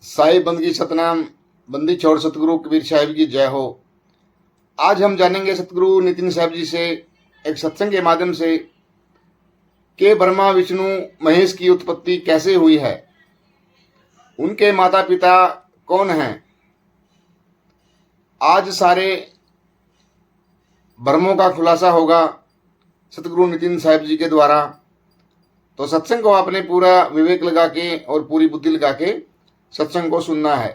साई बंदगी सतनाम बंदी छोड़ सतगुरु कबीर साहिब की जय हो। आज हम जानेंगे सतगुरु नितिन साहब जी से एक सत्संग के माध्यम से कि ब्रह्मा विष्णु महेश की उत्पत्ति कैसे हुई है, उनके माता पिता कौन हैं। आज सारे भ्रमों का खुलासा होगा सतगुरु नितिन साहब जी के द्वारा। तो सत्संग को आपने पूरा विवेक लगा के और पूरी बुद्धि लगा के सत्संग को सुनना है।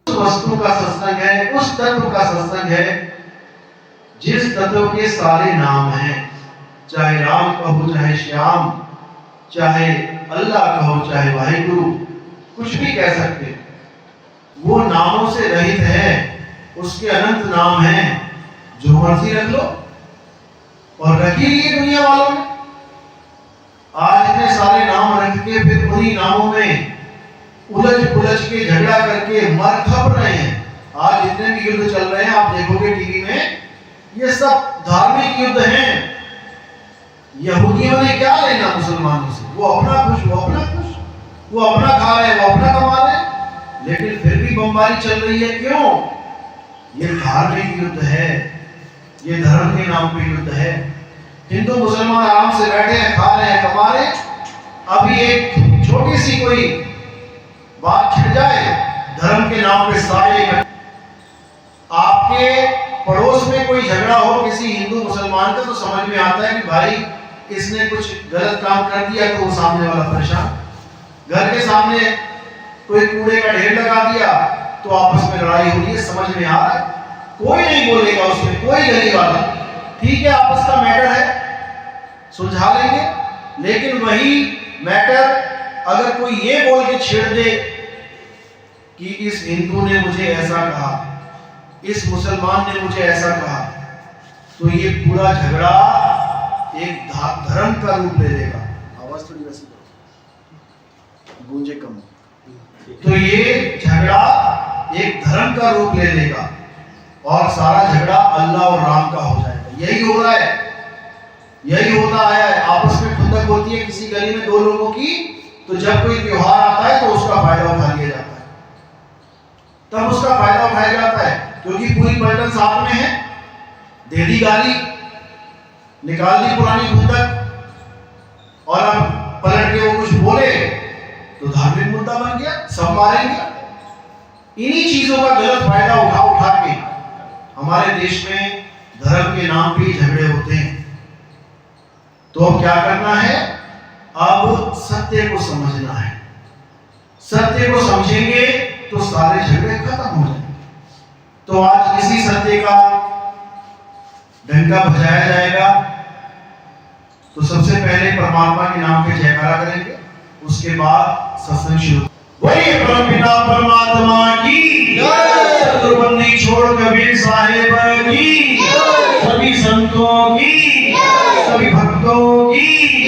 उस वस्तु का सत्संग है, उस तत्व का सत्संग है जिस तत्व के सारे नाम हैं। चाहे राम कहो, चाहे श्याम, चाहे अल्लाह कहो, चाहे वाहिगुरु, कुछ भी कह सकते, वो नामों से रहित है। उसके अनंत नाम हैं, जो मर्जी रख लो और रख ही लिए दुनिया वालों ने। आज इतने सारे नाम रख के फिर उन्हीं नामों में उलझ पुलझ के झगड़ा करके मर खप रहे हैं। आज जितने भी युद्ध चल रहे हैं आप देखोगे टीवी में, ये सब धार्मिक युद्ध हैं। यहूदियों ने क्या लेना मुसलमानों से? वो अपना खुश, वो अपना खुश, वो अपना खा रहे, वो अपना कमा रहे, लेकिन फिर भी बमबारी चल रही है। क्यों? ये धार्मिक युद्ध है, ये धर्म के नाम पे युद्ध है। हिंदू मुसलमान आराम से बैठे हैं, खा रहे हैं, कमा रहे। अभी एक छोटी सी कोई बात छिड़ जाए, धर्म के नाम पे सारे आपके पड़ोस में कोई झगड़ा हो किसी हिंदू मुसलमान का, तो समझ में आता है कि भाई इसने कुछ गलत काम कर दिया, तो वो सामने वाला परेशान। घर के सामने कोई कूड़े का ढेर लगा दिया तो आपस में लड़ाई हो रही है, समझ में आ रहा है। कोई नहीं बोलेगा उसमें, कोई गली वाला, ठीक है आपस का मैटर है, सुलझा लेंगे। लेकिन वही मैटर अगर कोई ये बोल के छेड़ दे कि इस हिंदू ने मुझे ऐसा कहा, इस मुसलमान ने मुझे ऐसा कहा, तो ये पूरा झगड़ा एक धर्म का रूप ले लेगा। आवाज थोड़ी वैसी करो, गूंजे कम। तो ये झगड़ा एक धर्म का रूप ले लेगा और सारा झगड़ा अल्लाह और राम का हो जाएगा। यही हो रहा है, यही होता आया है। आपस में खुंदक होती है किसी गली में दो लोगों की, तो जब कोई त्योहार आता है तो उसका फायदा उठा लिया जाता है। तब उसका फायदा उठाया जाता है क्योंकि पूरी पलटन साथ में है, दे दी गाली, निकाल दी पुरानी खुंदक, और अब पलट के वो कुछ बोले तो धार्मिक मुद्दा बन गया, सब मारेंगे। इन्हीं चीजों का गलत फायदा उठा उठा के हमारे देश में धर्म के नाम पे झगड़े होते हैं। तो अब क्या करना है? अब सत्य को समझना है। सत्य को समझेंगे तो सारे झगड़े खत्म हो जाएंगे। तो आज इसी सत्य का डंका बजाया जाएगा। तो सबसे पहले परमात्मा के नाम पे जयकारा करेंगे, उसके बाद सत्संग शुरू। वही परमपिता परमात्मा की जय, सतगुरुबंदी छोड़ कबीर साहिब की, सभी संतों की, सभी भक्तों की,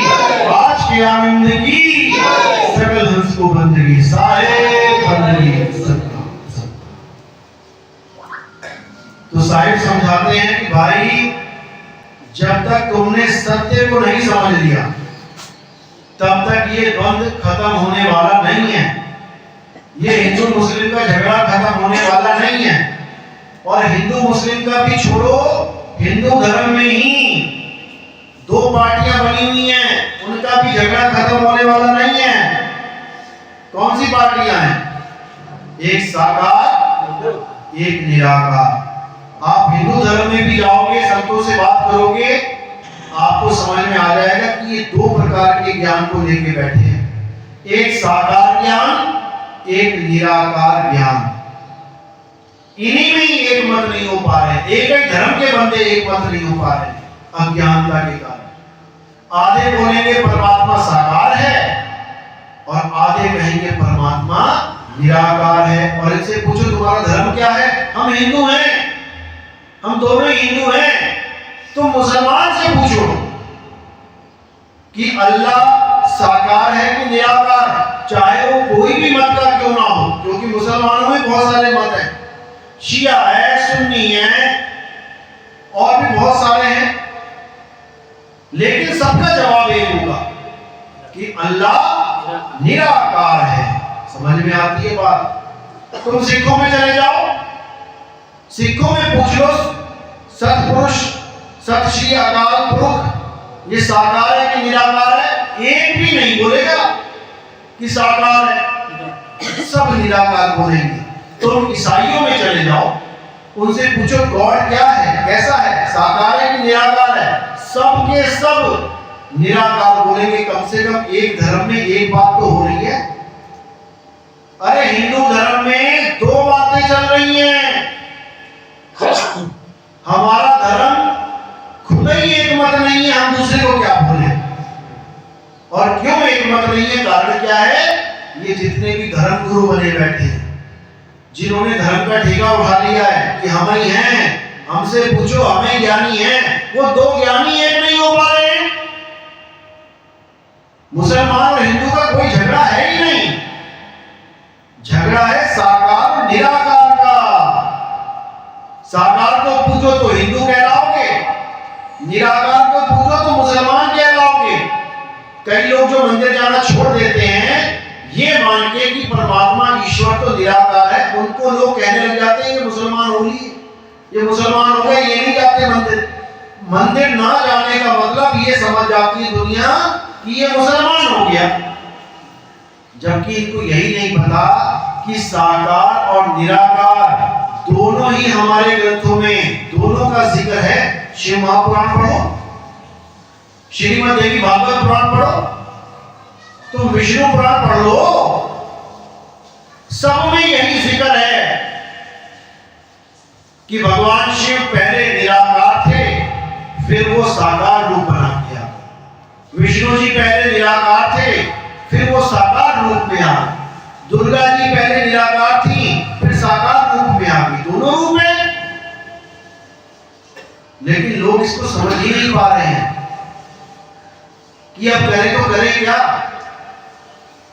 आज के आनंद की, सकल हंस को बंदगी साहिब बंदगी सत्ता। तो साहिब समझाते हैं कि भाई जब तक तुमने सत्य को नहीं समझ लिया तब तक ये द्वंद्व खत्म होने वाला नहीं है। ये हिंदू मुस्लिम का झगड़ा खत्म होने वाला नहीं है। और हिंदू मुस्लिम का भी छोड़ो, हिंदू धर्म में ही दो पार्टियां बनी हुई हैं, उनका भी झगड़ा खत्म होने वाला नहीं है। कौन सी पार्टियां हैं? एक साकार, एक निराकार। आप हिंदू धर्म में भी जाओगे, संतों से बात करोगे, आपको समझ में आ जाएगा कि ये दो प्रकार के ज्ञान को लेके बैठे हैं। एक साकार ज्ञान, एक निराकार ज्ञान। इन्हीं में ही एक मत नहीं हो पा रहे। एक ही धर्म के बंदे एक मत नहीं हो पा रहे, अज्ञानता के कारण। आधे बोलेंगे परमात्मा साकार है और आधे कहेंगे परमात्मा निराकार है। और इनसे पूछो तुम्हारा धर्म क्या है? हम हिंदू हैं, हम दोनों हिंदू हैं। तुम मुसलमान से पूछो कि अल्लाह साकार है कि निराकार है, चाहे वो कोई भी मत का क्यों ना हो, क्योंकि मुसलमानों में बहुत सारे मत हैं, शिया है, सुन्नी है, और भी बहुत सारे हैं। लेकिन सबका जवाब एक होगा कि अल्लाह निराकार है। समझ में आती है बात। तुम सिखों में चले जाओ, सिखों में पूछ लो सतपुरुष सत श्री अकाल पुरख ये साकार है कि निराकार है, एक भी नहीं बोलेगा कि साकार है, सब निराकार बोलेंगे। तुम ईसाइयों में चले जाओ, उनसे पूछो गॉड क्या है, कैसा है, साकार है कि निराकार है, सब के सब निराकार बोलेंगे। कम से कम एक धर्म में एक बात तो हो रही है। अरे हिंदू धर्म में दो बातें चल रही हैं। हमारा धर्म खुद ही एक मत नहीं है, हम दूसरे को क्या बोले। और क्यों एक मत नहीं है, कारण क्या है, ये जितने भी धर्म गुरु बने बैठे हैं, जिन्होंने धर्म का ठेका उठा लिया है कि हम ही हैं, हमसे पूछो हमें ज्ञानी हैं, वो दो ज्ञानी एक नहीं हो पा रहे हैं। मुसलमान और हिंदू का कोई झगड़ा है ही नहीं, झगड़ा है साकार और निराकार का। साकार को पूछो तो हिंदू कहलाओगे, निराकार को पूछो तो मुसलमान कहलाओगे। कई लोग जो मंदिर जाना छोड़ देते हैं ये मान के कि परमात्मा ईश्वर तो निराकार है, उनको लोग कहने लग जाते हैं ये मुसलमान हो लिए, ये मुसलमान हो गए, ये नहीं जाते मंदिर। मंदिर ना जाने का मतलब ये समझ जाती है दुनिया कि ये मुसलमान हो गया, जबकि इनको यही नहीं पता कि साकार और निराकार दोनों ही हमारे ग्रंथों में, दोनों का जिक्र है। शिव महापुराण पढ़ो, श्रीमद् देवी भागवत पुराण पढ़ो, तुम विष्णु पुराण पढ़ लो, सब में यही जिक्र है कि भगवान शिव पहले निराकार थे, फिर वो साकार रूप बना गया। विष्णु जी पहले निराकार थे, फिर वो साकार रूप में आ गए। दुर्गा जी पहले निराकार थी, फिर साकार रूप में आ गई, दोनों रूप में। लेकिन लोग इसको समझ ही नहीं पा रहे हैं कि अब करें तो करें क्या।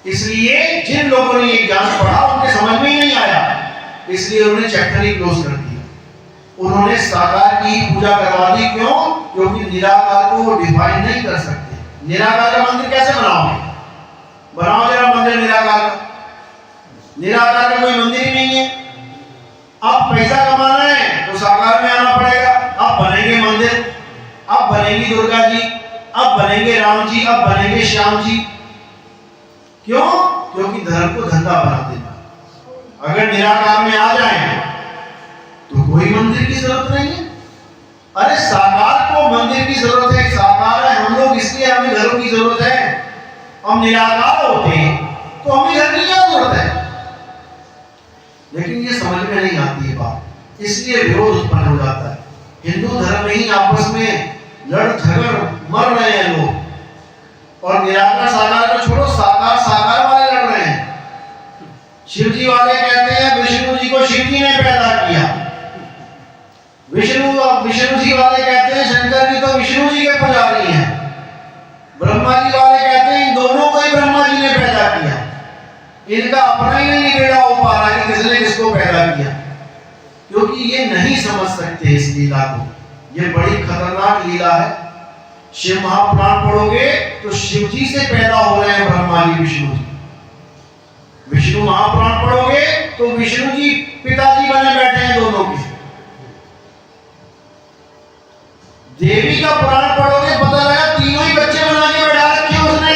इसलिए जिन लोगों ने ये ज्ञान पढ़ा उनके समझ में ही नहीं आया, इसलिए उन्होंने चैप्टर ही क्लोज कर दिया। उन्होंने साकार की पूजा करवा दी। क्यों? क्योंकि निराकार को वो डिफाइन नहीं कर सकते। निराकार का मंदिर कैसे बनाओगे? बनाओ जरा मंदिर निराकार का। निराकार का कोई मंदिर ही नहीं है। अब पैसा कमाना है तो साकार में आना पड़ेगा। अब बनेंगे मंदिर, अब बनेगी दुर्गा जी, अब बनेंगे राम जी, अब बनेंगे श्याम जी। क्यों? क्योंकि धर्म को धंधा बना देना। अगर निराकार में आ जाए तो कोई मंदिर की जरूरत नहीं है। अरे साकार को मंदिर की जरूरत है, साकार है हम लोग इसलिए हमें घरों की जरूरत है। हम निराकार होते तो हमें घर की क्या जरूरत है? लेकिन ये समझ में नहीं आती है बात, इसलिए विरोध उत्पन्न हो जाता है। हिंदू धर्म में ही आपस में लड़ झगड़ मर रहे हैं लोग, और निराकार साकार को छोड़ो, साकार साकार वाले लड़ रहे हैं। शिव जी वाले कहते हैं विष्णु जी को शिव जी ने पैदा किया, विष्णु जी वाले कहते हैं शंकर जी तो विष्णु जी के पुजारी हैं, ब्रह्मा जी वाले कहते हैं इन दोनों को ही ब्रह्मा जी ने पैदा किया। इनका अपना ही नहीं निबेड़ा हो पा रहा कि किसने किसको पैदा किया, क्योंकि ये नहीं समझ सकते इस लीला को। ये बड़ी खतरनाक लीला है। शिव महापुराण पढ़ोगे तो शिव जी से पैदा हो रहे हैं ब्रह्मा जी विष्णु जी। विष्णु महापुराण पढ़ोगे तो विष्णु जी पिताजी बने बैठे हैं दोनों के। देवी का पुराण पढ़ोगे पता लगा तीनों ही बच्चे बना के बैठा रखे उसने।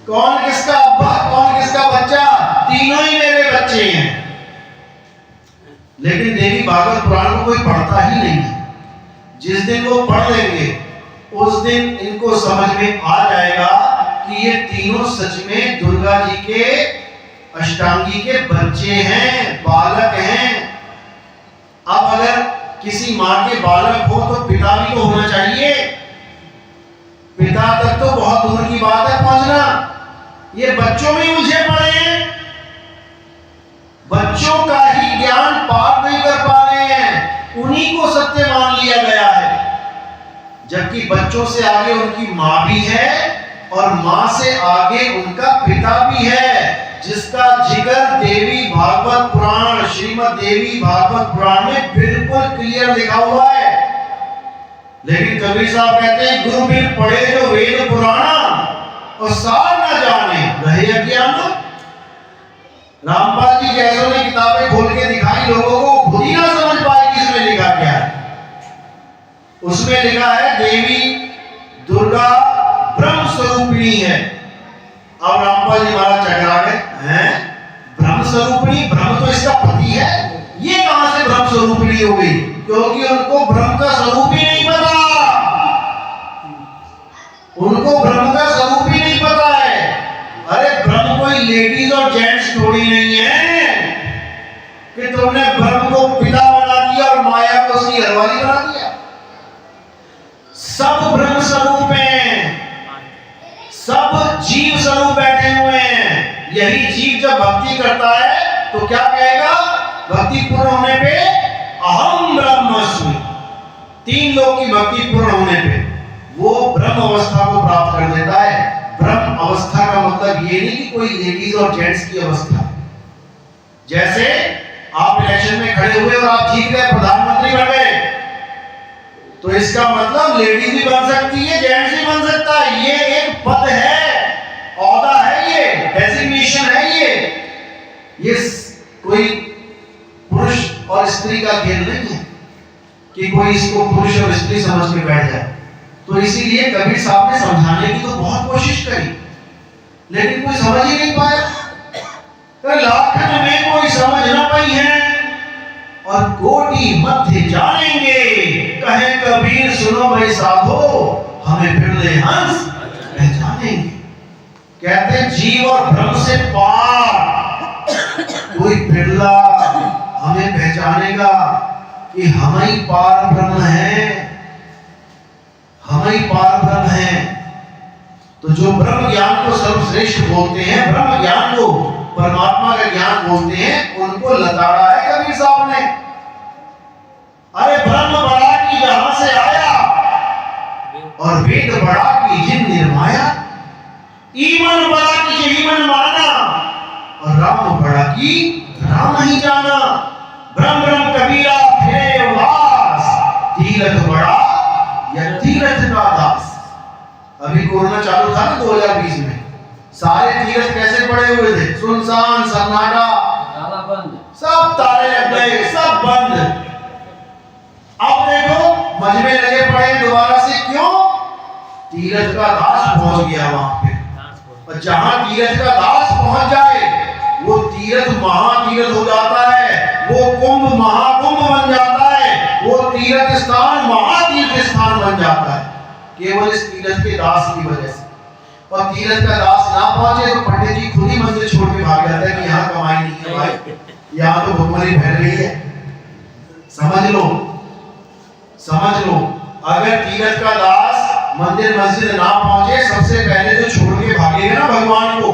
कौन किसका अब्बा कौन किसका बच्चा, तीनों ही मेरे बच्चे हैं। लेकिन देवी भागवत पुराण को कोई पढ़ता ही नहीं है। जिस दिन वो पढ़ लेंगे उस दिन इनको समझ में आ जाएगा कि ये तीनों सच में दुर्गा जी के अष्टांगी के बच्चे हैं, बालक हैं। अब अगर किसी मां के बालक हो तो पिता भी तो होना चाहिए। पिता तक तो बहुत दूर की बात है पहुंचना, ये बच्चों में उलझे पड़े हैं। बच्चों का ही ज्ञान पार नहीं कर पा रहे हैं, उन्हीं को सत्य मान लिया गया है। जबकि बच्चों से आगे उनकी मां भी है और मां से आगे उनका पिता भी है, जिसका जिक्र देवी भागवत पुराण श्रीमद् देवी भागवत पुराण में बिल्कुल क्लियर लिखा हुआ है। लेकिन कबीर साहब कहते हैं गुरु बिन पढ़े जो वेद पुराण और सार न जाने रहे अज्ञान। इसमें लिखा है देवी दुर्गा ब्रह्म स्वरूपिणी है। अब रामपाल जी महाराज चकरा गए, हैं ब्रह्म स्वरूपिणी, ब्रह्म तो इसका पति है, ये कहां से ब्रह्म स्वरूपिणी हो गई? क्योंकि उनको ब्रह्म का स्वरूप ही नहीं पता, उनको ब्रह्म का स्वरूप ही नहीं पता है। अरे ब्रह्म कोई लेडीज और जेंट्स थोड़ी नहीं है कि तुमने ब्रह्म को पिता बना दिया और माया को उसकी घरवाली बना दिया। सब ब्रह्म स्वरूप हैं, सब जीव स्वरूप बैठे हुए हैं। यही जीव जब भक्ति करता है तो क्या कहेगा? भक्ति पूर्ण होने पे अहम ब्रह्मस्मि, 3 लोक की भक्ति पूर्ण होने पे वो ब्रह्म अवस्था को प्राप्त कर देता है। ब्रह्म अवस्था का मतलब ये नहीं कि कोई लेडीज और जेंट्स की अवस्था। जैसे आप इलेक्शन में खड़े हुए और आप जीत गए, प्रधानमंत्री बन गए, तो इसका मतलब लेडीज भी बन सकती है, जेंट्स भी बन सकता है। ये एक पद है, औहदा है, ये डेजिग्नेशन है। ये कोई पुरुष और स्त्री का खेल नहीं है कि कोई इसको पुरुष और स्त्री समझ के बैठ जाए। तो इसीलिए कबीर साहब ने समझाने की तो बहुत कोशिश करी, लेकिन कोई समझ ही नहीं पाया। तो लाखन में कोई समझ न पाई है और कोटि मध्य जानेंगे, कहे कबीर सुनो भाई साधो, हमें बिरले हंस पहचानेंगे। कहते हैं जीव और ब्रह्म से पार कोई बिरला हमें पहचानेगा कि हम ही पार ब्रह्म हैं, हम ही पार ब्रह्म हैं। तो जो ब्रह्म ज्ञान को सर्वश्रेष्ठ बोलते हैं, ब्रह्म ज्ञान को परमात्मा का ज्ञान बोलते हैं, उनको लताड़ा है कबीर साहब ने। अरे ब्रह्म बड़ा की जहां से आया और वेद बड़ा की जिन निर्माया, ईमन बड़ा की जीवन माना और राम बड़ा की राम ही जाना। ब्रह्म ब्रह्म कबीरा फिरे उदास, तीरथ बड़ा या तीरथ का दास। अभी कोरोना चालू था ना 2020 में, सारे तीरथ कैसे पड़े हुए थे? सुनसान सन्नाटा, सब ताले लग गए, सब बंद। अब देखो मजमे लगे पड़े दोबारा से, क्यों? तीरथ का दास पहुंच गया वहां पे। और जहां तीरथ का दास पहुंच जाए वो तीर्थ महातीर्थ हो जाता है, वो कुंभ महाकुंभ बन जाता है, वो तीर्थ स्थान महातीर्थ स्थान बन जाता है, केवल इस तीर्थ के दास की वजह से। और तीर्थ का दास ना पहुंचे तो पंडित जी खुद ही मंदिर छोड़ के भाग जाता है कि यहाँ कमाई नहीं है भाई, यहाँ तो भुखमरी फैल रही है। समझ लो, समझ लो, अगर तीर्थ का दास मंदिर मस्जिद ना पहुंचे, सबसे पहले जो छोड़ के भागेगा ना भगवान को,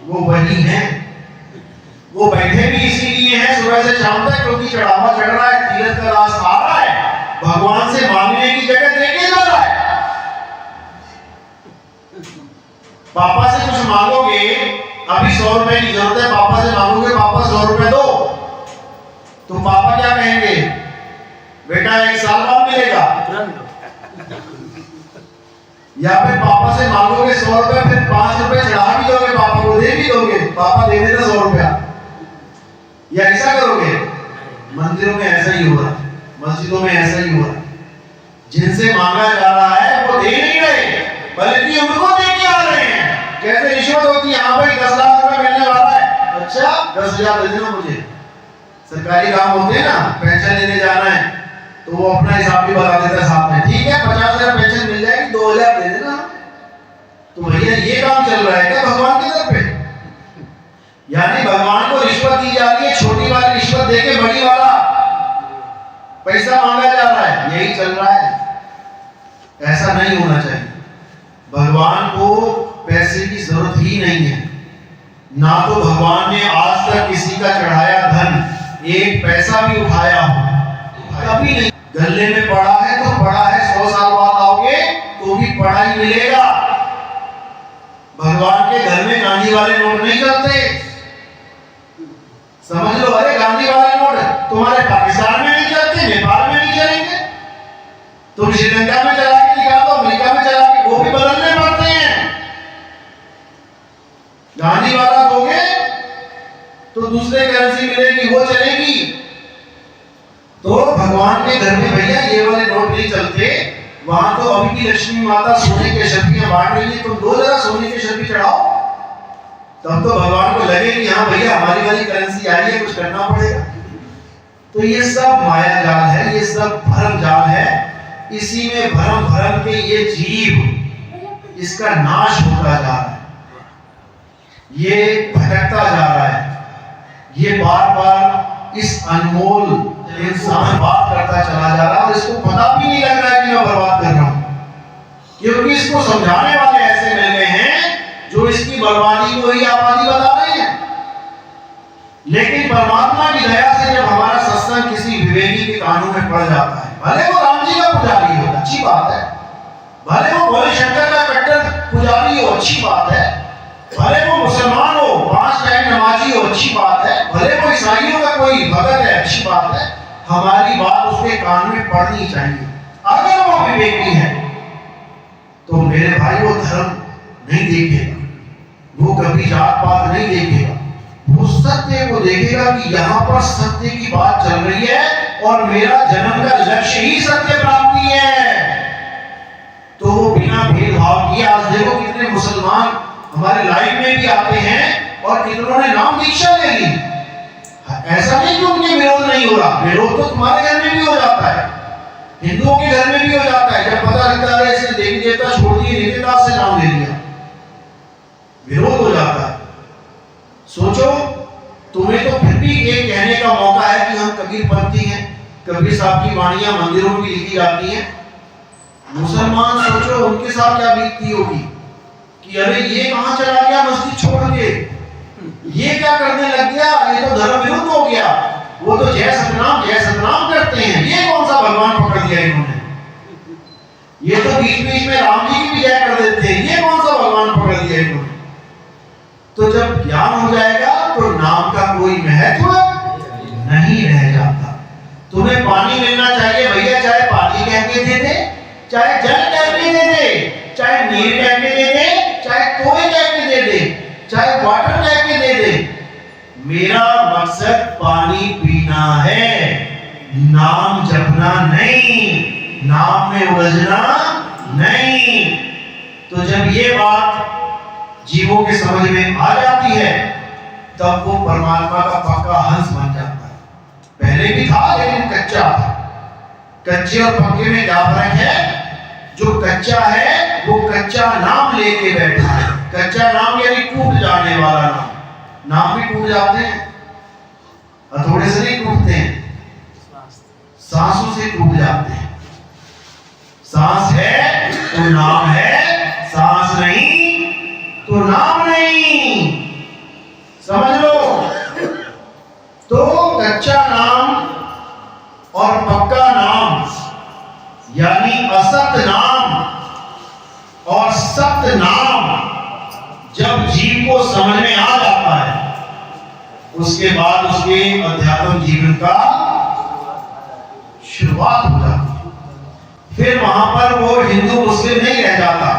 वो वही है। वो बैठे भी इसीलिए हैं सुबह से शाम तक, क्योंकि चढ़ावा चढ़ रहा है, तीर्थ का दास आ रहा है, भगवान से मांगने की जगह देके जा रहा है। पापा से कुछ मांगोगे, अभी 100 रुपए की जरूरत है, पापा से मांगोगे पापा 100 रुपए दो, तो पापा क्या कहेंगे? बेटा 1 साल बाद मिलेगा। या फिर पापा से मांगोगे 100 रुपए, फिर 5 रुपए चढ़ा भी दोगे, पापा को दे भी दोगे, पापा दे देते 100 रुपया, या ऐसा करोगे? मंदिरों में ऐसा ही हो रहा है, मस्जिदों में ऐसा ही हो रहा है। जिनसे मांगा जा रहा है वो दे नहीं रहे, बल्कि उनको दे के आ रहे हैं। जैसे रिश्वत होती है, हाँ भाई 10 लाख रुपए मिलने वाला है, अच्छा 10,000 दे देना मुझे। सरकारी काम होते हैं ना, पेंशन लेने जाना है तो वो अपना हिसाब भी बता देता है साथ में, ठीक है 50,000 पेंशन मिल जाएगी, 2,000 दे देना। तो भैया ये काम चल रहा है क्या भगवान की तरफ पे? यानी भगवान को रिश्वत दी जा रही है, छोटी वाली रिश्वत देके बड़ी वाला पैसा मांगा जा रहा है, यही चल रहा है। ऐसा नहीं होना चाहिए। भगवान को पैसे की जरूरत ही नहीं है, ना तो भगवान ने आज तक किसी का चढ़ाया धन 1 पैसा भी उठाया हो, कभी नहीं। गले में पड़ा है तो पड़ा है, 100 साल बाद आओगे तो भी पड़ा ही मिलेगा। भगवान के घर में गांधी वाले नोट नहीं चलते, समझ लो। अरे गांधी वाले नोट तुम्हारे पाकिस्तान में नहीं चलते, नेपाल में नहीं चलेंगे, तुम श्रीलंका में चला के दिखा दो, अमेरिका में चला के, वो भी बदलने पड़ते हैं। गांधी वाला दोगे तो दूसरे करेंसी मिलेगी, वो चलेगी। तो भगवान के घर में भैया ये वाले नोट नहीं चलते, वहां तो अभी की लक्ष्मी माता सोने के शर्फियां बांट रही है, तुम 2 जरा सोने के शर्फी चढ़ाओ, तब तो भगवान को लगे कि हाँ भैया हमारी वाली करेंसी आ रही है, कुछ करना पड़ेगा। तो ये सब माया जाल है, ये सब भ्रम जाल है। इसी में भ्रम भ्रम के ये जीव, इसका नाश होता जा रहा है, ये भटकता जा रहा है, ये बार बार इस अनमोल इंसान बात करता चला जा रहा है और इसको पता भी नहीं लग रहा है कि मैं बर्बाद कर रहा हूं, क्योंकि इसको समझाने वाले ऐसे मिल गए हैं जो इसकी बर्बादी को ही आबादी बता रहे हैं। लेकिन परमात्मा की दया से जब हमारा सत्संग किसी विवेकी के कानों में पड़ जाता है, भले वो राम जी का पुजारी हो, अच्छी बात है, भले वो भोले शंकर का कट्टर पुजारी हो, अच्छी बात है, भले वो मुसलमान हो, 5 टाइम नमाजी हो, अच्छी बात है, भले वो ईसाइयों का कोई भगत है, अच्छी बात है, हमारी बात उसके कान में पड़नी चाहिए। अगर वो विवेकी है तो मेरे भाई वो धर्म नहीं देखेगा, वो कभी जात पात नहीं देखेगा, वो सत्य को देखेगा कि यहाँ पर सत्य की बात चल रही है और मेरा जन्म का लक्ष्य ही सत्य प्राप्ति है। तो वो बिना भेदभाव किए, आज देखो कितने मुसलमान हमारे लाइफ में भी आते हैं और कितनों ने नाम दीक्षा ले ली। ऐसा नहीं कि उनके विरोध नहीं हो रहा, विरोध तो तुम्हारे घर में भी हो जाता है, हिंदुओं के घर में भी हो जाता है। जब पता लगता है इसने देवी देवता छोड़ दिए, नित्यदास से नाम ले लिया, विरोध हो जाता है। सोचो, तुम्हें तो फिर भी एक कहने का मौका है कि हम कबीरपंथी हैं, कबीर साहब की वाणियां मंदिरों में लिखी जाती हैं। मुसलमान सोचो उनके साथ क्या बीतती होगी कि अरे ये कहां चला गया मस्जिद छोड़ के, ये क्या करने लग गया, ये तो धर्म विरुद्ध हो गया, वो तो जय सतनाम करते हैं, ये कौन सा भगवान पकड़ दिया इन्होंने, ये तो बीच बीच में राम जी की भी जय कर देते हैं, ये कौन सा भगवान पकड़ दिया इन्होंने। तो जब ज्ञान हो जाएगा तो नाम का कोई महत्व नहीं रह जाता। तुम्हें पानी मिलना चाहिए भैया, चाहे पानी कह के दे दे, चाहे जल कह के दे दे, चाहे नीर कह के दे दे, चाहे कोई कह के दे दे, चाहे वाटर कह के दे दे, मेरा मकसद पानी पीना है, नाम जपना नहीं, नाम में उलझना नहीं। तो जब ये बात जीवों के समझ में आ जाती है तब वो परमात्मा का पक्का हंस बन जाता है। पहले भी था लेकिन कच्चा था। कच्चे और पक्के में क्या फर्क है? जो कच्चा है वो कच्चा नाम लेके बैठा है। कच्चा नाम यानी टूट जाने वाला नाम। नाम भी टूट जाते हैं, हथौड़े से नहीं टूटते हैं, सांसों से टूट जाते हैं। सांस है तो नाम है, सांस नहीं तो नाम नहीं, समझ लो। तो कच्चा नाम और पक्का नाम यानी असत नाम और सत्य नाम जब जीव को समझ में आ जाता है उसके बाद उसके अध्यात्म जीवन का शुरुआत हो जाती है। फिर वहां पर वो हिंदू मुस्लिम नहीं रह जाता।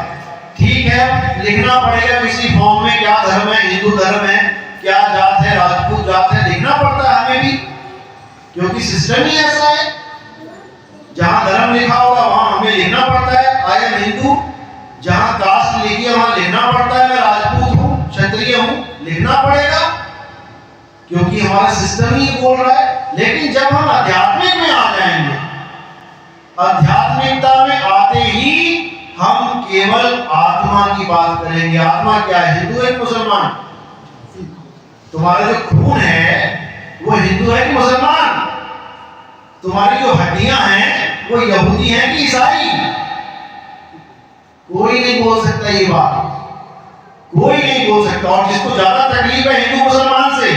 ठीक है, लिखना पड़ेगा किसी फॉर्म में क्या धर्म है, हिंदू धर्म है, क्या जात है, राजपूत जात है, लिखना पड़ता है हमें भी, क्योंकि सिस्टम ही ऐसा है। जहां धर्म लिखा होगा वहां हमें लिखना पड़ता है आई एम हिंदू, जहां कास्ट लिखी है वहां लिखना पड़ता है मैं राजपूत हूं, क्षत्रिय हूं, लिखना पड़ेगा क्योंकि हमारा सिस्टम ही बोल रहा है। लेकिन जब हम आध्यात्मिक में आ जाएंगे, आध्यात्मिकता में आते ही हम केवल आत्मा की बात करेंगे। आत्मा क्या है? हिंदू है कि मुसलमान? तुम्हारा जो खून है वो हिंदू है कि मुसलमान? तुम्हारी जो हड्डियां हैं वो यहूदी हैं कि ईसाई? कोई नहीं बोल सकता ये बात, कोई नहीं बोल सकता। और जिसको ज्यादा तकलीफ है हिंदू मुसलमान से,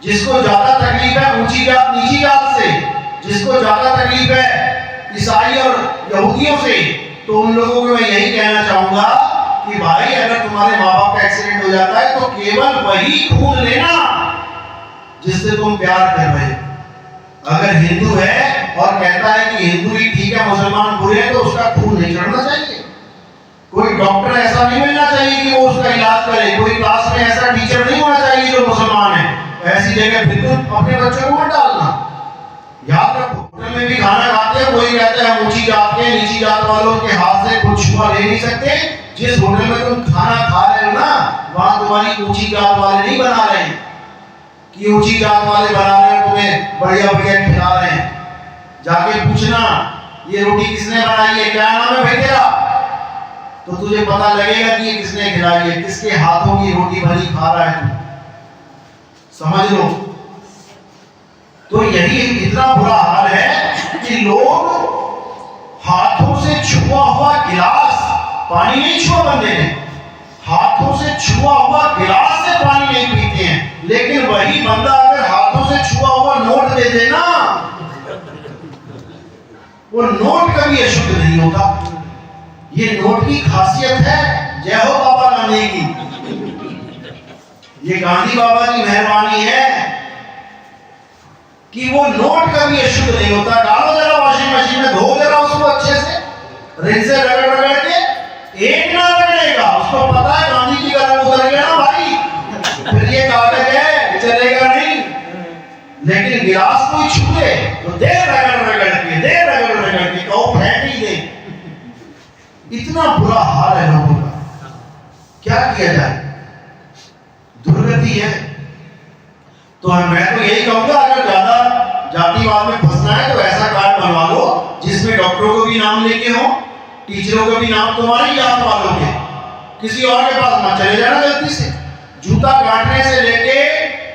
जिसको ज्यादा तकलीफ है ऊंची जात नीची जात से, जिसको ज्यादा तकलीफ है ईसाई और यहूदियों से, तो उन लोगों को मैं यही कहना चाहूंगा कि भाई अगर तुम्हारे माँ बाप का एक्सीडेंट हो जाता है तो केवल वही खून लेना जिससे तुम प्यार कर रहे हो। अगर हिंदू है और कहता है कि हिंदू ही ठीक है मुसलमान बुरे हैं तो उसका खून नहीं चढ़ना चाहिए। कोई डॉक्टर ऐसा नहीं मिलना चाहिए कि वो उसका इलाज करे। कोई क्लास में ऐसा टीचर नहीं होना चाहिए जो मुसलमान है। ऐसी जगह बिल्कुल अपने बच्चों को मत डालना। याद रखो, होटल में भी खाना खाते हैं, कोई ही रहता है हम ऊंची जात के, नीची जात वालों के हाथ से कुछ छुआ ले नहीं सकते। जिस होटल में तुम खाना खा रहे हो ना, वहां तुम्हारी ऊंची जात वाले नहीं बना रहे हैं कि ऊंची जात वाले बना रहे हैं, तुम्हें बढ़िया बढ़िया खिला रहे हैं। जाके पूछना ये रोटी किसने बनाई है, क्या नाम है भाई तेरा, तो तुझे पता लगेगा कि ये किसने खिलाई है, किसके हाथों की रोटी बनी खा रहा है तू। समझ लो। तो यही इतना बुरा हाल है कि लोग हाथों से छुआ हुआ गिलास, पानी नहीं छुआ बंदे ने, हाथों से छुआ हुआ गिलास से पानी नहीं पीते हैं। लेकिन वही बंदा अगर हाथों से छुआ हुआ नोट दे देना, वो नोट कभी अशुद्ध नहीं होता। ये नोट की खासियत है। जय हो बाबा गांधी की। ये गांधी बाबा की मेहरबानी है कि वो नोट कभी अशुद्ध नहीं होता। डालो जरा वॉशिंग मशीन में, धो जरा उसको अच्छे से, रिंच से रगड़ रगड़ के, एक ना रगड़ेगा। उसको पता है गांधी जी का रंग उतर गया ना भाई, फिर ये कागज है, चलेगा नहीं। लेकिन गिलास कोई छू ले तो देर रगड़ रगड़ के कहो फेंक ही दे। इतना बुरा हाल है लोगों का, क्या किया जाए, दुर्गति है। तो मैं तो यही कहूंगा, अगर ज्यादा जातिवाद में फंसना है तो ऐसा कार्ड बनवा लो जिसमें डॉक्टरों को भी नाम लेके हो, टीचरों को भी नाम तुम्हारी जात वालों के, किसी और के पास ना चले जाना गलती से। जूता काटने से लेके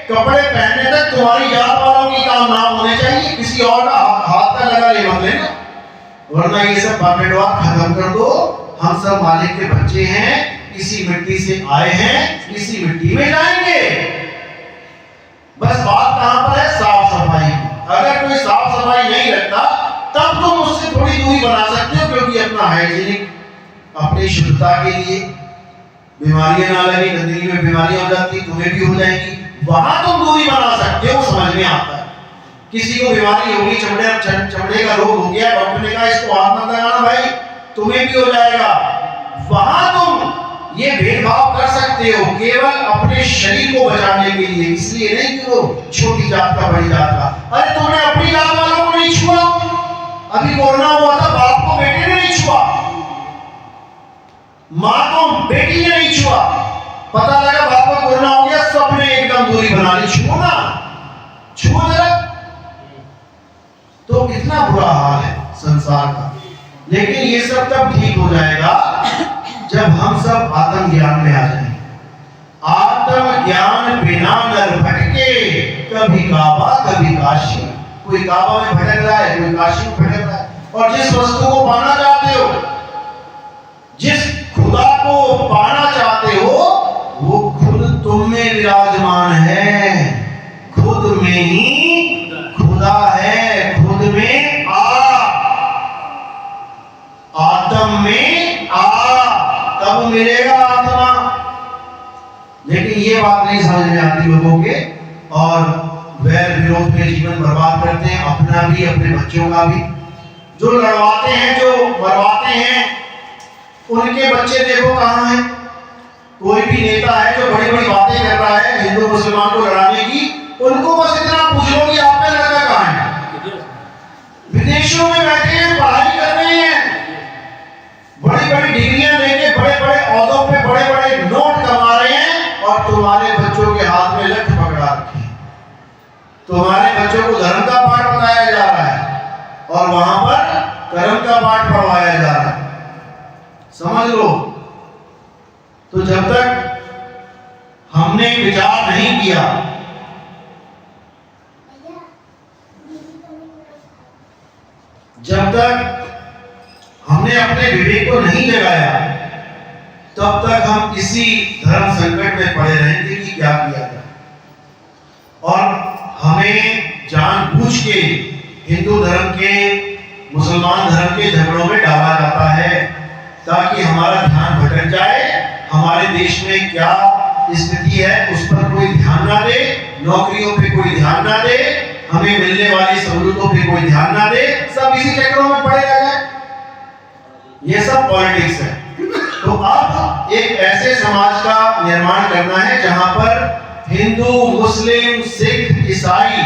कपड़े पहनने तक तुम्हारी जात वालों की काम नाम होने चाहिए, किसी और का हाथ का लगा ले मत लेना। वरना ये सब बापेटवा खत्म कर दो। हम सब मालिक के बच्चे हैं, इसी मिट्टी से आए हैं, इसी मिट्टी में जाएंगे। बस बात कहां पर है, साफ सफाई। अगर कोई साफ सफाई नहीं रखता तब तुम उससे थोड़ी दूरी बना सकते हो, क्योंकि अपना हाइजीनिक, अपनी शुद्धता के लिए, बीमारियां ना लगे, गंदगी में बीमारियां हो जाती, तुम्हें भी हो जाएंगी, वहां तुम दूरी बना सकते हो। समझ में आता है। किसी को बीमारी होगी, चमड़े का रोग हो गया, डॉक्टर ने कहा इसको हाथ मत लगाना भाई, तुम्हें भी हो जाएगा। वहां तुम ये भेदभाव कर सकते हो केवल अपने शरीर को बचाने के लिए, इसलिए नहीं कि वो छोटी जात का बड़ी जात का। अरे तुमने अपनी जात वालों को नहीं छुआ, अभी कोरोना हुआ था, बाप को बेटे ने नहीं छुआ, मां को बेटी ने नहीं छुआ, पता लगा बाप को कोरोना हो गया, सबने एकदम दूरी बना ली। छुओ ना, छुओ जरा। तो कितना बुरा हाल है संसार का। लेकिन ये सब तब ठीक हो जाएगा जब हम सब आत्मज्ञान में आ जाएंगे। आत्मज्ञान बिना नर भटके, कभी काबा कभी काशी। कोई काबा में भटक रहा है, कोई काशी में भटक रहा है। और जिस वस्तु को पाना चाहते हो, जिस खुदा को पाना चाहते हो, वो खुद तुम में विराजमान है, खुद में ही खुदा है, खुद में आ, आत्म में आ, तब मिलेगा आत्मा। लेकिन ये बात नहीं समझ में आती लोगों के, और वैर विरोध में जीवन बर्बाद करते हैं, अपना भी अपने बच्चों का भी। जो लड़वाते हैं, जो मरवाते हैं, उनके बच्चे देखो कहां हैं। कोई भी नेता है जो बड़ी बड़ी बातें कर रहा है हिंदू मुसलमान को लड़ाने की, उनको बस इतना पूछ लो कि आपका लड़का कहां है। विदेशों में बैठे हैं, पढ़ाई कर रहे हैं, बड़ी बड़ी डिग्रियां लेके बड़े बड़े औहदों पे बड़े बड़े नोट कमा रहे हैं, और तुम्हारे बच्चों के हाथ में लठ पकड़ा रखे हैं। तुम्हारे बच्चों को धर्म का पाठ बताया जा रहा है और वहां पर कर्म का पाठ पढ़वाया जा रहा है। समझ लो। तो जब तक हमने विचार नहीं किया, जब तक हमने अपने विवेक को नहीं जगाया, तब तक हम इसी धर्म संकट में पड़े रहेंगे कि क्या किया जाए। और हमें जानबूझ के हिंदू धर्म के, मुसलमान धर्म के झगड़ों में डाला जाता है ताकि हमारा ध्यान भटक जाए। हमारे देश में क्या स्थिति है उस पर कोई ध्यान ना दे, नौकरियों पे कोई ध्यान ना दे, हमें मिलने वाली सहूलतों पे कोई ध्यान ना दे, सब इसी चक्रों में पड़े रह जाए। ये सब पॉलिटिक्स है। तो अब एक ऐसे समाज का निर्माण करना है जहां पर हिंदू, मुस्लिम, सिख, ईसाई,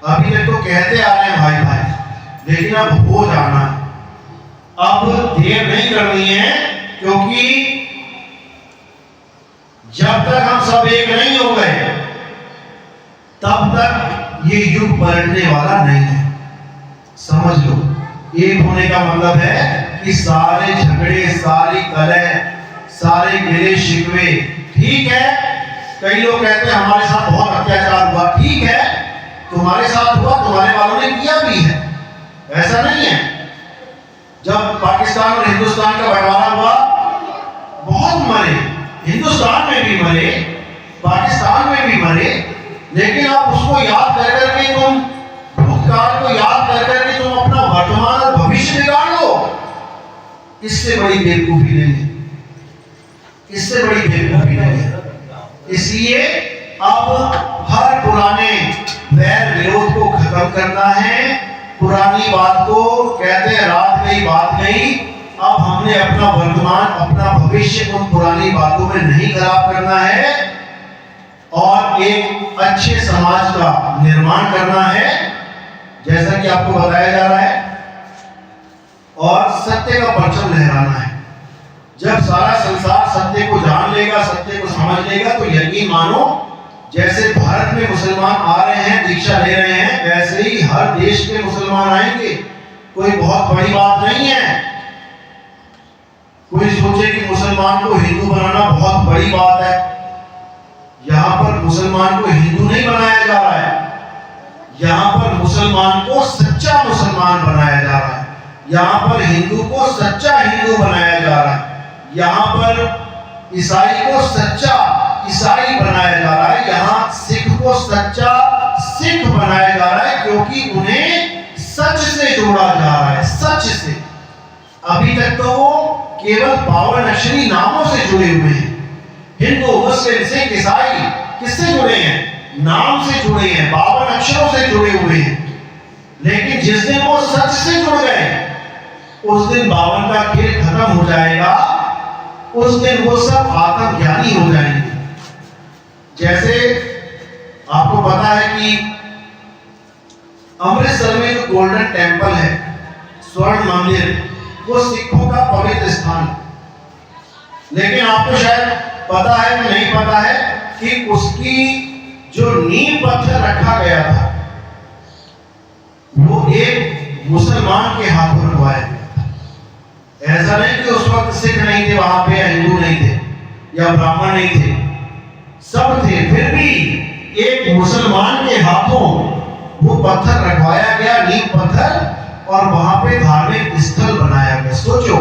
अभी तक तो कहते आ रहे हैं भाई भाई, लेकिन अब हो जाना है, अब देर नहीं करनी है, क्योंकि जब तक हम सब एक नहीं हो गए तब तक ये युग पलटने वाला नहीं है। समझ लो, एक होने का मतलब है कि सारे झगड़े, सारी कलह, सारे गिले शिकवे, ठीक है, कई लोग कहते हैं हमारे साथ बहुत अत्याचार हुआ, ठीक है, तुम्हारे साथ हुआ, तुम्हारे वालों ने किया भी है, ऐसा नहीं है। जब पाकिस्तान और हिंदुस्तान का बंटवारा हुआ, बहुत मरे, हिंदुस्तान में भी मरे, पाकिस्तान में भी मरे, लेकिन आप उसको याद कर करके तुम भूतकाल को याद कर करके तुम अपना वर्तमान और भविष्य बिगाड़ लो, इससे बड़ी बेवकूफी नहीं है, इससे बड़ी बेवकूफी नहीं है। इसलिए अब हर पुराने वैर विरोध को खत्म करना है। पुरानी बात को कहते हैं रात गई बात गई, अब हमने अपना वर्तमान, अपना भविष्य उन पुरानी बातों में नहीं खराब करना है और एक अच्छे समाज का निर्माण करना है, जैसा कि आपको बताया जा रहा है, और सत्य का परचम लहराना है। जब सारा संसार सत्य को जान लेगा, सत्य को समझ लेगा, तो यकीन मानो जैसे भारत में मुसलमान आ रहे हैं, दीक्षा ले रहे हैं, वैसे ही हर देश के मुसलमान आएंगे। कोई बहुत बड़ी बात नहीं है। कोई सोचे कि मुसलमान को हिंदू बनाना बहुत बड़ी बात है, यहां पर मुसलमान को हिंदू नहीं बनाया जा रहा है, यहां पर मुसलमान को सच्चा मुसलमान बनाया जा रहा है, यहां पर हिंदू को सच्चा हिंदू बनाया जा रहा है, यहां पर ईसाई को सच्चा ईसाई बनाया जा रहा है, यहाँ सिख को सच्चा सिख बनाया जा रहा है, क्योंकि उन्हें सच से जोड़ा जा रहा है, सच से। अभी तक तो वो केवल 52 अक्षरी नामों से जुड़े हुए हैं। हिंदू, मुस्लिम, सिख, ईसाई किससे जुड़े हैं? नाम से जुड़े हैं, 52 अक्षरों से जुड़े हुए हैं। लेकिन जिस दिन वो सच से जुड़ गए, उस दिन 52 का खेल खत्म हो जाएगा, उस दिन वो सब आत्मज्ञानी हो जाएंगे। जैसे आपको पता है कि अमृतसर में जो गोल्डन टेम्पल है, स्वर्ण मंदिर, वो सिखों का पवित्र स्थान है। लेकिन आपको शायद पता है कि नहीं पता है कि उसकी जो नींव पत्थर रखा गया था, वो एक मुसलमान के हाथों रखवाया गया था। ऐसा नहीं कि उस वक्त सिख नहीं थे वहां पे, हिंदू नहीं थे या ब्राह्मण नहीं थे, सब थे, फिर भी एक मुसलमान के हाथों वो पत्थर रखवाया गया, नींव पत्थर, और वहां पे धार्मिक स्थल बनाया गया। सोचो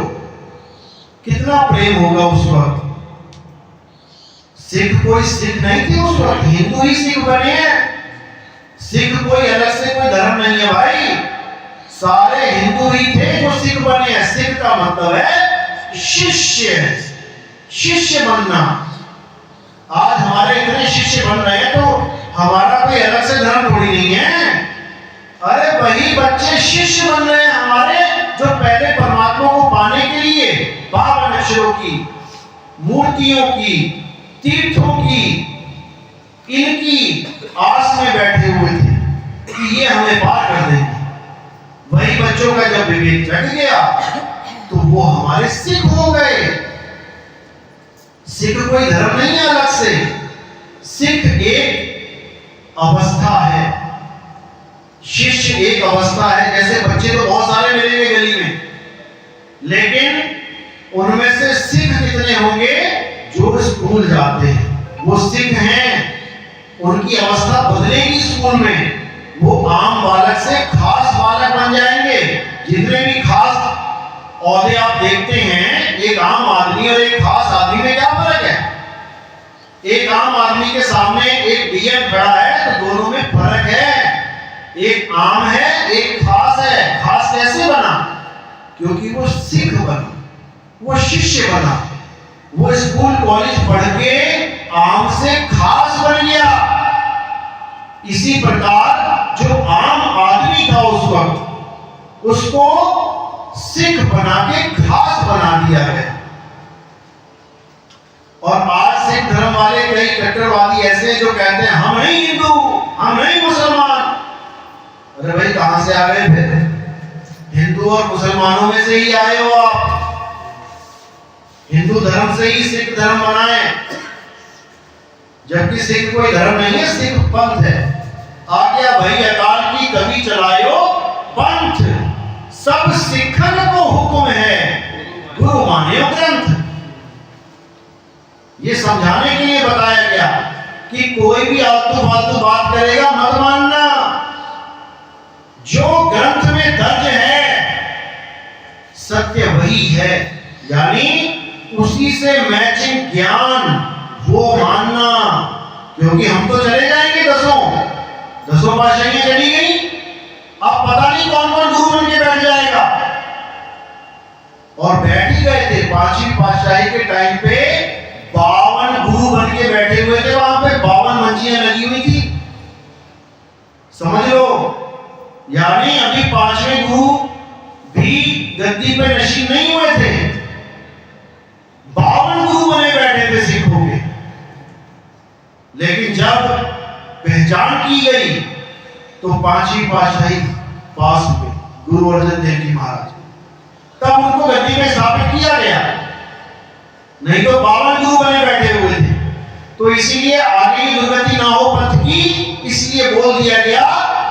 कितना प्रेम होगा उस वक्त। सिख कोई सिख नहीं थे उस वक्त, हिंदू ही सिख बने हैं। सिख कोई अलग से कोई धर्म नहीं है भाई, सारे हिंदू ही थे जो सिख बने हैं। सिख का मतलब है शिष्य, शिष्य बनना। आज हमारे इतने शिष्य बन रहे हैं, तो हमारा कोई अलग से धर्म थोड़ी नहीं है। अरे वही बच्चे शिष्य बन रहे हैं हमारे, जो पहले परमात्मा को पाने के लिए 52 अक्षरों की, मूर्तियों की, तीर्थों की, इनकी आस में बैठे हुए थे कि ये हमें पार कर देंगे। वही बच्चों का जब विवेक जग गया, तो वो हमारे सिख हो गए। सिख कोई धर्म नहीं है अलग से, सिख एक अवस्था है, शिष्य एक अवस्था है। जैसे बच्चे तो बहुत सारे मिलेंगे गली में, लेकिन उनमें से सिख कितने होंगे जो स्कूल जाते हैं, वो सिख हैं। उनकी अवस्था बदलेगी स्कूल में, वो आम बालक से खास बालक बन जाएंगे। जितने भी खास औहदे आप देखते हैं, एक आम आदमी और एक खास आदमी में क्या फर्क है? एक आम आदमी के सामने एक डीएम खड़ा है, तो दोनों में फर्क है। एक आम है, एक खास है। खास कैसे बना? क्योंकि वो सिख बना, वो शिष्य बना, वो स्कूल कॉलेज पढ़ के आम से खास बन गया। इसी प्रकार जो आम आदमी था उस वक्त, उसको सिख बना के खास बना दिया गया। और आज सिख धर्म वाले कई कट्टरवादी ऐसे हैं जो कहते हैं हम नहीं हिंदू, हम नहीं मुसलमान। अरे भाई कहां से आ गए फिर? हिंदू और मुसलमानों में से ही आए हो आप, हिंदू धर्म से ही सिख धर्म बना है, जबकि सिख कोई धर्म नहीं है, सिख पंथ है। आज्ञा भई अकाल की तभी चलायो पंथ, सब सिखन को हुक्म है, गुरु मान्यो ग्रंथ। ये समझाने के लिए बताया गया कि कोई भी आलतू फालतू बात करेगा मत मानना, जो ग्रंथ में दर्ज है सत्य वही है, यानी उसी से मैचिंग ज्ञान वो मानना। क्योंकि हम तो चले जाएंगे, दसों पातशाहियां चली गई, अब पता नहीं कौन कौन गुरु बन के बैठ जाएगा। और बैठ ही गए थे, पांचवी पातशाही के टाइम पे 52 गुरु बन के बैठे हुए थे, वहां पे 52 मंजियां लगी हुई थी, समझ लो। यानी अभी 5वें गुरु भी गद्दी पे नशीब नहीं हुए थे, 52 गुरु बने बैठे थे सिखों के। लेकिन जब पहचान की गई तो 5वीं पातशाही पास हुए, गुरु अर्जन देव जी महाराज, तब उनको गद्दी में स्थापित किया गया, नहीं तो 52 गुरु बने बैठे हुए थे। तो इसीलिए आगे की दुर्गति ना हो पंथ की, इसलिए बोल दिया गया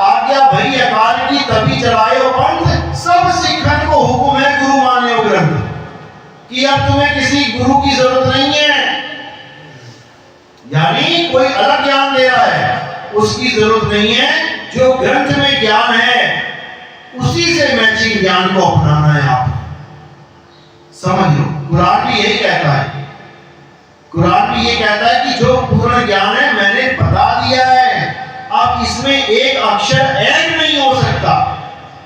आज्ञा भई अकाल की तभी चलायो पंथ, सब सिखन को हुक्म है, गुरु मान्यो ग्रंथ। कि अब तुम्हें किसी गुरु की जरूरत नहीं है, यानी कोई अलग ज्ञान दे रहा है उसकी जरूरत नहीं है, जो ग्रंथ में ज्ञान है उसी से मैचिंग ज्ञान को अपनाना है। आप समझ लो, कुरान भी यही कहता है, कुरान भी ये कहता है कि जो पूर्ण ज्ञान है मैंने बता दिया है, अब इसमें एक अक्षर ऐड नहीं हो सकता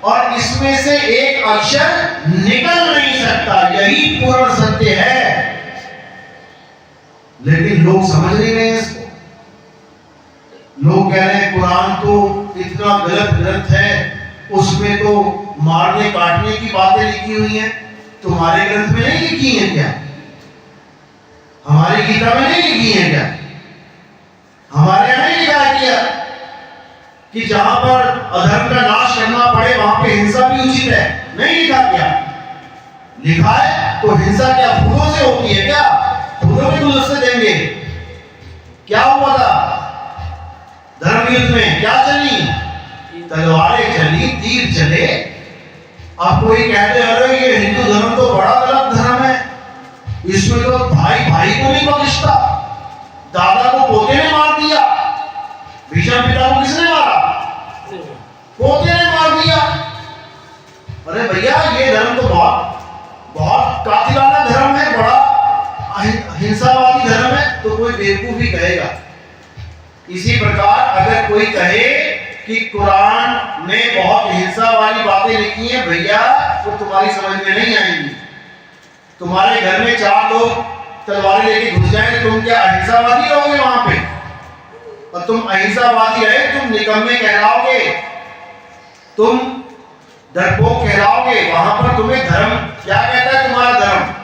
और इसमें से एक अक्षर निकल नहीं सकता, यही पूर्ण सत्य है। लेकिन लोग समझ नहीं रहे इसको, लोग कह रहे हैं कुरान तो इतना गलत ग्रंथ है, उसमें तो मारने काटने की बातें लिखी हुई हैं, तुम्हारे ग्रंथ में नहीं लिखी है क्या? हमारी गीता में नहीं लिखी है क्या? हमारे यहां नहीं लिखा है क्या कि जहां पर अधर्म का नाश करना पड़े वहां पे हिंसा भी उचित है? नहीं लिखा क्या? लिखा है तो हिंसा क्या फूलों से होती है क्या? फूलों के गुलदस्ते देंगे? क्या हुआ था धर्म युद्ध में? क्या चली? तलवारें चली, तीर चले। अब कोई कहते अरे ये हिंदू धर्म तो बड़ा गलत धर्म है, इसमें तो भाई भाई को नहीं बख्शता, दादा को पोते ने मार दिया, भीष्म पिता को किसने मारा? पोते ने मार दिया। अरे भैया ये धर्म तो बहुत कातिलाना धर्म है, बड़ा हिंसावादी धर्म है, तो कोई बेवकूफ ही कहेगा। इसी प्रकार अगर कोई कहे कि कुरान में बहुत हिंसा वाली बातें लिखी हैं, भैया वो तुम्हारी समझ में नहीं आएंगी। तुम्हारे घर में 4 लोग तलवारें लेके घुस जाएंगे, तुम क्या अहिंसावादी रहोगे वहां पे? और तुम अहिंसावादी रहे, तुम निकम्मे कहलाओगे, तुम डरपोक कहलाओगे। वहां पर तुम्हें धर्म क्या कहता है? तुम्हारा धर्म,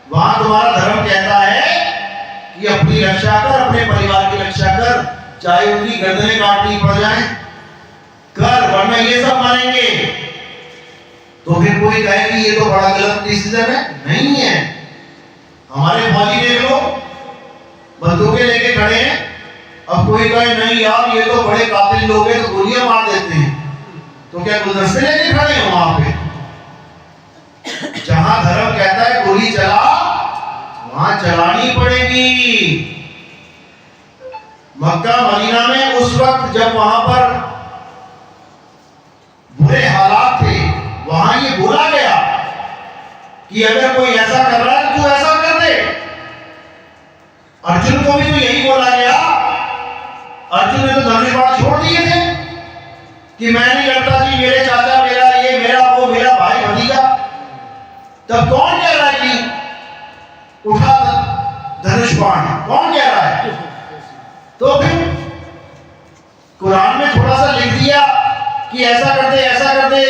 वहां तुम्हारा धर्म कहता है कि अपनी रक्षा कर, अपने परिवार की रक्षा कर, चाहे उनकी गर्दनें काटनी पड़ जाए कर, वरना ये सब मानेंगे। तो फिर कोई कहे कि ये तो बड़ा गलत डिसीजन है, नहीं है। हमारे फौजी देख लो, बंदूकें लेके खड़े हैं, अब कोई कहे नहीं यार ये तो बड़े कातिल लोग हैं तो गोलियां मार देते हैं, तो क्या गुलदस्ते लेके खड़े हैं वहां पे? जहां धर्म कहता है गोली चला, वहां चलानी पड़ेगी। मक्का मदीना में उस वक्त जब वहां पर बुरे हालात थे, वहां ये बोला गया कि अगर कोई ऐसा कर रहा है तो ऐसा कर दे। अर्जुन को भी तो यही बोला गया, अर्जुन ने तो धनुष छोड़ दिए थे कि मैं नहीं करता जी, मेरे चाचा, मेरा ये, मेरा वो, मेरा भाई भतीजा। तब कौन कह रहा है कि उठा धनुष बाण? कौन कह रहा है? तो फिर कुरान में थोड़ा सा लिख दिया कि ऐसा कर दे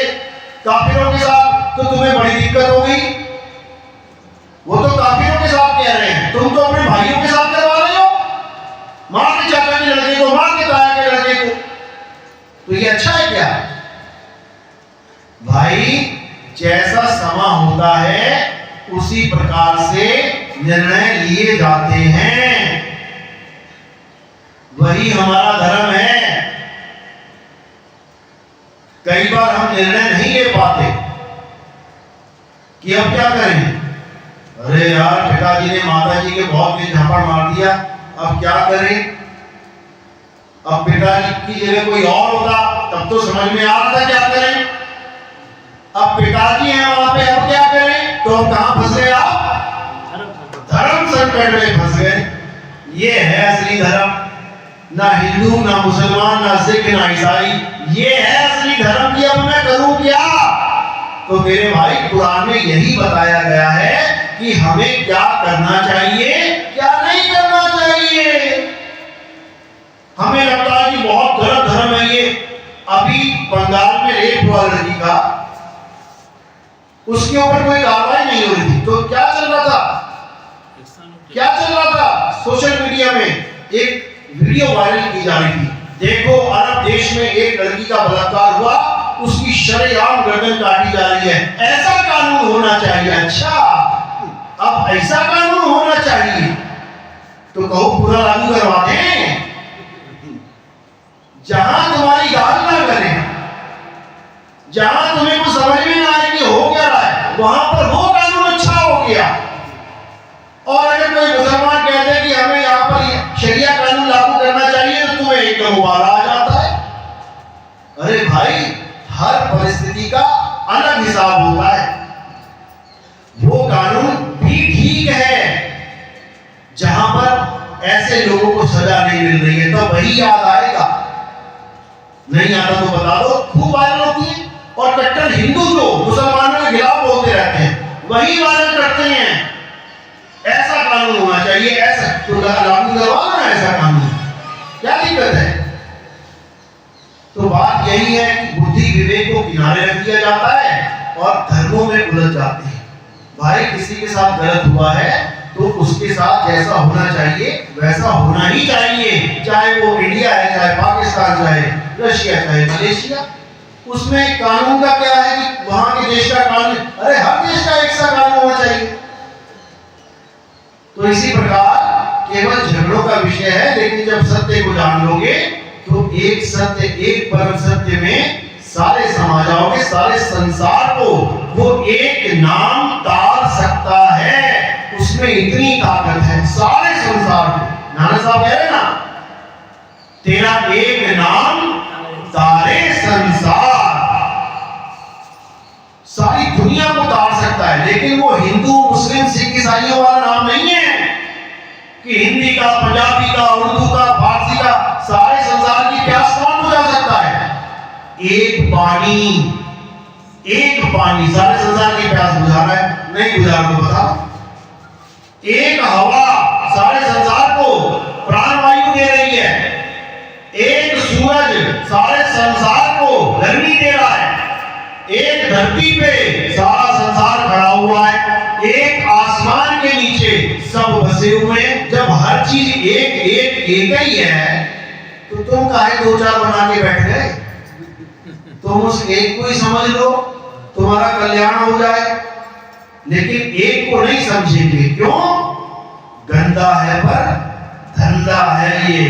काफिरों के साथ, तो तुम्हें बड़ी दिक्कत हो गई। वो तो काफिरों के साथ कह रहे हैं, तुम तो अपने भाइयों के साथ करवा रहे हो। मार के चाचा के लड़के को, मार के ताया के लड़के को, तो ये अच्छा है क्या भाई? उसी प्रकार से निर्णय लिए जाते हैं। वही हमारा धर्म है। कई बार हम निर्णय नहीं ले पाते कि अब क्या करें। अरे यार, पिताजी ने माताजी के बहुत तेज झापड़ मार दिया, अब क्या करें। अब पिताजी की जगह कोई और होता तब तो समझ में आ रहा था क्या करें। अब पिताजी हैं वहां पे, अब क्या करें। तो हम कहां फंस गए, आप धर्म संकट में फंस गए। ये है असली धर्म। ना हिंदू, ना मुसलमान, ना सिख, ना ईसाई, ये है असली धर्म। की अब मैं करूं क्या। तो मेरे भाई, कुरान में यही बताया गया है कि हमें क्या करना चाहिए, क्या नहीं करना चाहिए। हमें लगता है कि बहुत गलत धर्म है ये। अभी बंगाल में रेप हुआ लड़की का, उसके ऊपर कोई कार्रवाई नहीं हो रही थी। तो क्या चल रहा था, क्या चल रहा था। सोशल मीडिया में एक वीडियो वायरल की जा रही थी। देखो, अरब देश में एक लड़की का बलात्कार हुआ, उसकी शरेआम गर्दन काटी जा रही है। ऐसा कानून होना चाहिए। अच्छा, अब ऐसा कानून होना चाहिए तो कहो पूरा लागू करवा दें। जहां तुम्हारी गाल ना करें, जहां तुम्हें कुछ समझ में ना आए कि हो क्या रहा है, वहां पर वो कानून अच्छा हो गया। और अगर कोई मुसलमान कहते हैं कि हमें यहाँ पर शरिया कानून लागू करना चाहिए, तो तुम्हें एकदम उबाला आ जाता है। अरे भाई, हर परिस्थिति का अलग हिसाब होता है। वो कानून भी ठीक है जहां पर ऐसे लोगों को सजा नहीं मिल रही है, तो वही याद आएगा। नहीं आता तो बता दो, खूब वायरल होती है। और कट्टर हिंदू जो मुसलमानों के खिलाफ बोलते रहते हैं, वही वायरल करते हैं। ऐसा कानून होना चाहिए, ऐसा तो लागू करवाओ ना ऐसा कानून, क्या दिक्कत है। तो बात यही है कि बुद्धि विवेक को किनारे रख दिया जाता है और धर्मों में उलझ जाते हैं। भाई, किसी के साथ गलत हुआ है तो उसके साथ जैसा होना चाहिए वैसा होना ही चाहिए। चाहे वो इंडिया है, चाहे पाकिस्तान, चाहे रशिया, चाहे मलेशिया। उसमें कानून का क्या है कि वहां के देश का कानून, अरे हर देश का एक सा कानून होना चाहिए। तो इसी प्रकार केवल झगड़ों का विषय है, लेकिन जब सत्य को जान लोगे तो एक सत्य, एक परम सत्य में सारे समाज आओगे, सारे संसार को वो एक नाम तार सकता है। उसमें इतनी ताकत है, सारे संसार को। नाना साहब कह रहे ना, तेरा एक नाम तारे संसार, सारी दुनिया को तार सकता है। लेकिन वो हिंदू, मुस्लिम, सिख, ईसाइयों वाला नाम नहीं है कि हिंदी का, पंजाबी का, उर्दू का, फारसी का, सारे संसार की प्यास कौन बुझा सकता है। एक पानी, एक पानी सारे संसार की प्यास बुझा रहा है, नहीं बुझा रहा तो बता। एक हवा सारे संसार को प्राणवायु दे रही है। एक सूरज सारे संसार को गर्मी दे रहा है। एक धरती पे सारा संसार खड़ा हुआ है। एक आसमान के नीचे सब बसे हुए हैं। जब हर चीज एक एक एक ही है, तो तुम काहे दो चार बना के बैठ गए। तुम उस एक को ही समझ लो, तुम्हारा कल्याण हो जाए। लेकिन एक को नहीं समझेंगे, क्यों। गंदा है पर धंधा है ये,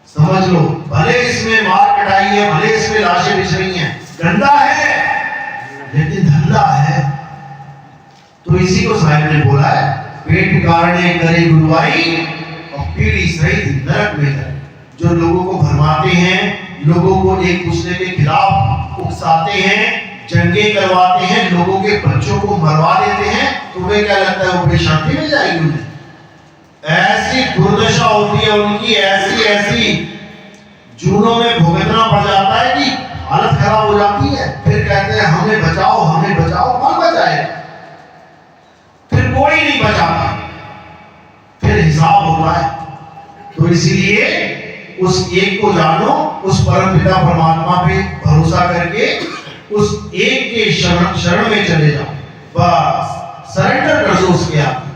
समझ लो। भले इसमें मार कटाई है, भले इसमें लाशें बिछ रही हैं, गंदा है लेकिन धंधा है। तो इसी को साहिब ने बोला है, पेट कारणे करे गुरुवाई और पीढ़ी सहित नरक में है। जो लोगों को भरमाते हैं, लोगों को एक दूसरे के खिलाफ उकसाते हैं, जंगे करवाते हैं, लोगों के बच्चों को मरवा देते हैं, तुम्हें क्या लगता है वो बड़ी शांति मिल जाएगी उन्हें। ऐसी दुर्दशा होती है उनकी, ऐसी ऐसी जूनों में भुगतना पड़ जाता है कि हालत खराब हो जाती है। फिर कहते हैं हमें बचाओ, हमें बचाओ। कौन बचाए, फिर कोई नहीं बचाता, फिर हिसाब होता है। तो इसीलिए उस एक को जानो, उस परम पिता परमात्मा पे भरोसा करके उस एक के शरण में चले जाओ। बस सरेंडर कर दो उसके आगे।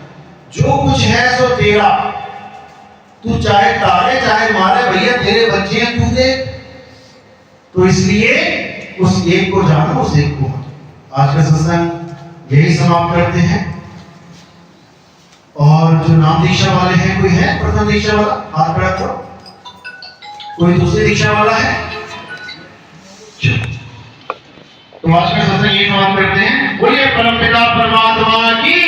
जो कुछ है सो तेरा, तू चाहे तारे चाहे मारे, भैया तेरे बच्चे हैं, तू दे। तो इसलिए उस एक को जानो, उस एक को। आज का सत्संग यही समाप्त करते हैं। और जो नाम दीक्षा वाले हैं, कोई है प्रथम दीक्षा वाला? हाथ खड़ा करो। कोई दूसरी दीक्षा वाला है? तो आज का सत्संग ये समाप्त करते हैं। बोलिए परमपिता परमात्मा की,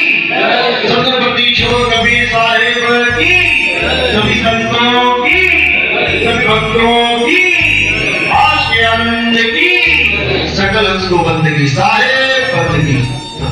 सतगुरु छोड़ कबीर साहिब की, सभी संतों की, सभी भक्तों की, आज के अंत की, सकल को बंदगी साहेब बंदगी।